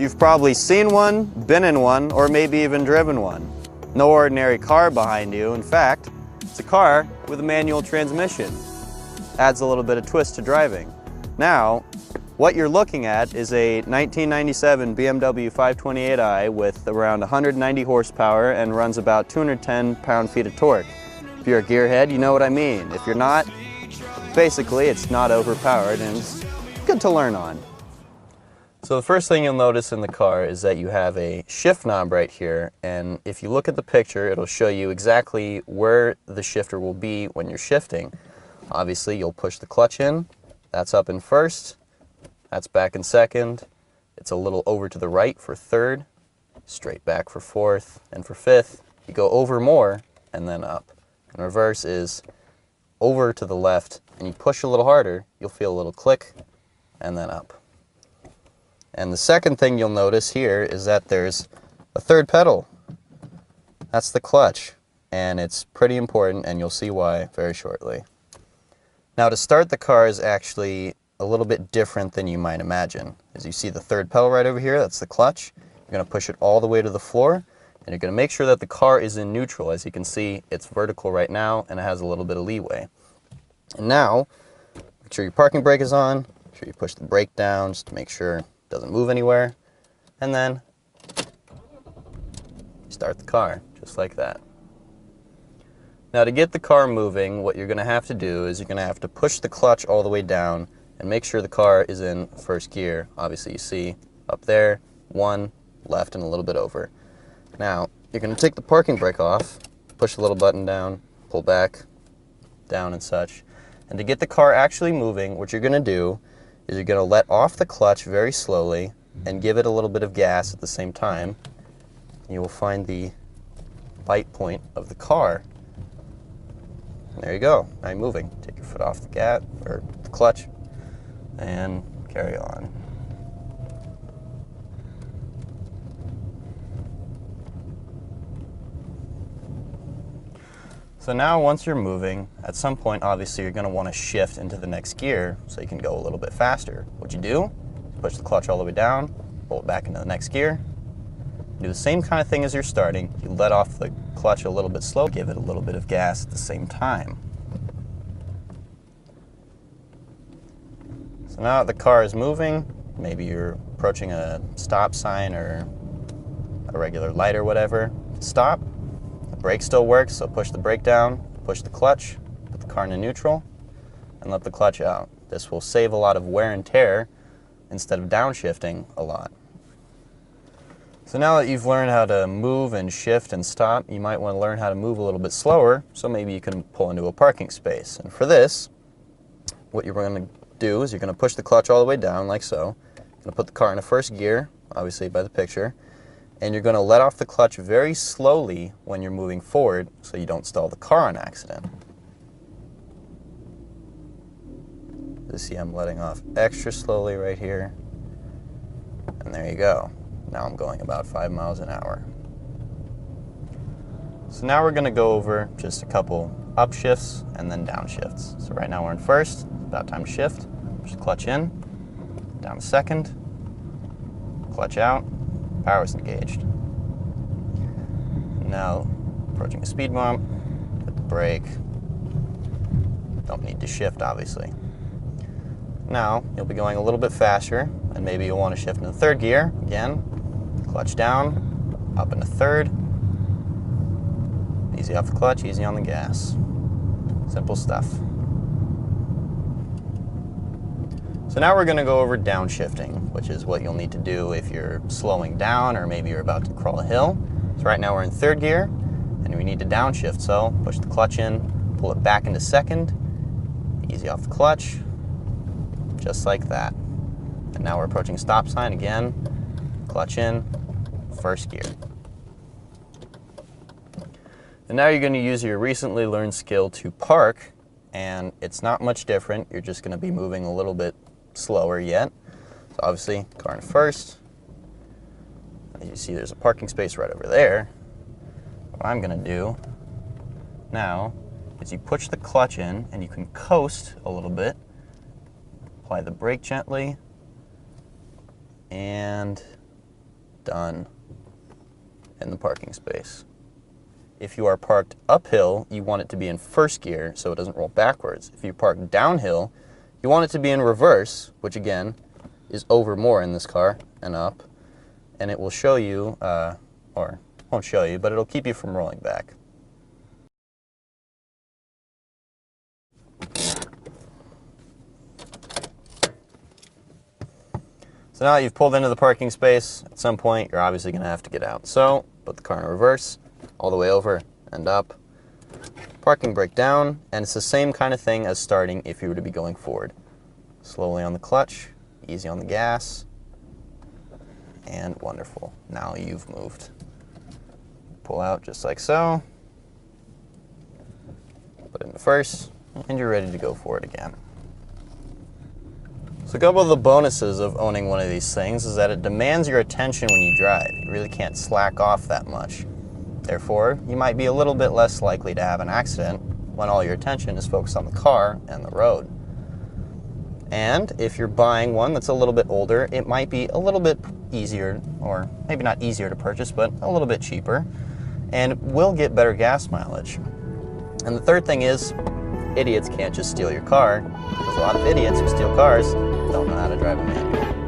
You've probably seen one, been in one, or maybe even driven one. No ordinary car behind you. In fact, it's a car with a manual transmission. Adds a little bit of twist to driving. Now, what you're looking at is a 1997 BMW 528i with around 190 horsepower and runs about 210 pound-feet of torque. If you're a gearhead, you know what I mean. If you're not, basically it's not overpowered and it's good to learn on. So the first thing you'll notice in the car is that you have a shift knob right here, and if you look at the picture, it'll show you exactly where the shifter will be when you're shifting. Obviously, you'll push the clutch in, that's up in first, that's back in second, it's a little over to the right for third, straight back for fourth, and for fifth, you go over more and then up. And reverse is over to the left, and you push a little harder, you'll feel a little click, and then up. And the second thing you'll notice here is that there's a third pedal. That's the clutch, and it's pretty important, and you'll see why very shortly. Now, to start the car is actually a little bit different than you might imagine. As you see the third pedal right over here, that's the clutch. You're going to push it all the way to the floor, and you're going to make sure that the car is in neutral. As you can see, it's vertical right now, and it has a little bit of leeway. And now, make sure your parking brake is on, make sure you push the brake down just to make sure doesn't move anywhere, and then start the car just like that. Now, to get the car moving, what you're going to have to do is you're going to have to push the clutch all the way down and make sure the car is in first gear. Obviously, you see up there, one, left, and a little bit over. Now, you're going to take the parking brake off, push the little button down, pull back, down, and such. And to get the car actually moving, what you're going to do is you're going to let off the clutch very slowly and give it a little bit of gas at the same time. You will find the bite point of the car. And there you go. Now you're moving. Take your foot off the gas or the clutch and carry on. So now once you're moving, at some point obviously you're going to want to shift into the next gear so you can go a little bit faster. What you do, push the clutch all the way down, pull it back into the next gear. Do the same kind of thing as you're starting. You let off the clutch a little bit slow, give it a little bit of gas at the same time. So now that the car is moving, maybe you're approaching a stop sign or a regular light or whatever, stop. The brake still works, so push the brake down, push the clutch, put the car into neutral, and let the clutch out. This will save a lot of wear and tear instead of downshifting a lot. So now that you've learned how to move and shift and stop, you might want to learn how to move a little bit slower, so maybe you can pull into a parking space. And for this, what you're going to do is you're going to push the clutch all the way down like so. You're going to put the car into first gear, obviously by the picture, and you're going to let off the clutch very slowly when you're moving forward so you don't stall the car on accident. You see I'm letting off extra slowly right here, and there you go. Now I'm going about 5 miles an hour. So now we're going to go over just a couple upshifts and then downshifts. So right now we're in first, about time to shift. Push the clutch in, down to second, clutch out, power's engaged. Now, approaching a speed bump, hit the brake. Don't need to shift, obviously. Now, you'll be going a little bit faster, and maybe you'll want to shift into third gear. Again, clutch down, up into third. Easy off the clutch, easy on the gas. Simple stuff. So now we're going to go over downshifting, which is what you'll need to do if you're slowing down or maybe you're about to crawl a hill. So right now we're in third gear, and we need to downshift. So push the clutch in, pull it back into second, easy off the clutch, just like that. And now we're approaching a stop sign again, clutch in, first gear. And now you're going to use your recently learned skill to park, and it's not much different. You're just going to be moving a little bit slower yet. So obviously, car in first. As you see, there's a parking space right over there. What I'm going to do now is you push the clutch in, and you can coast a little bit. Apply the brake gently, and done in the parking space. If you are parked uphill, you want it to be in first gear so it doesn't roll backwards. If you park downhill, you want it to be in reverse, which again is over more in this car and up, and it will show you, or won't show you, but it'll keep you from rolling back. So now that you've pulled into the parking space, at some point you're obviously going to have to get out. So put the car in reverse, all the way over and up. Parking brake down, and it's the same kind of thing as starting if you were to be going forward. Slowly on the clutch, easy on the gas, and wonderful. Now you've moved. Pull out just like so. Put it in first, and you're ready to go for it again. So a couple of the bonuses of owning one of these things is that it demands your attention when you drive. You really can't slack off that much. Therefore, you might be a little bit less likely to have an accident when all your attention is focused on the car and the road. And if you're buying one that's a little bit older, it might be a little bit easier, or maybe not easier to purchase, but a little bit cheaper, and will get better gas mileage. And the third thing is, idiots can't just steal your car, because a lot of idiots who steal cars don't know how to drive a manual.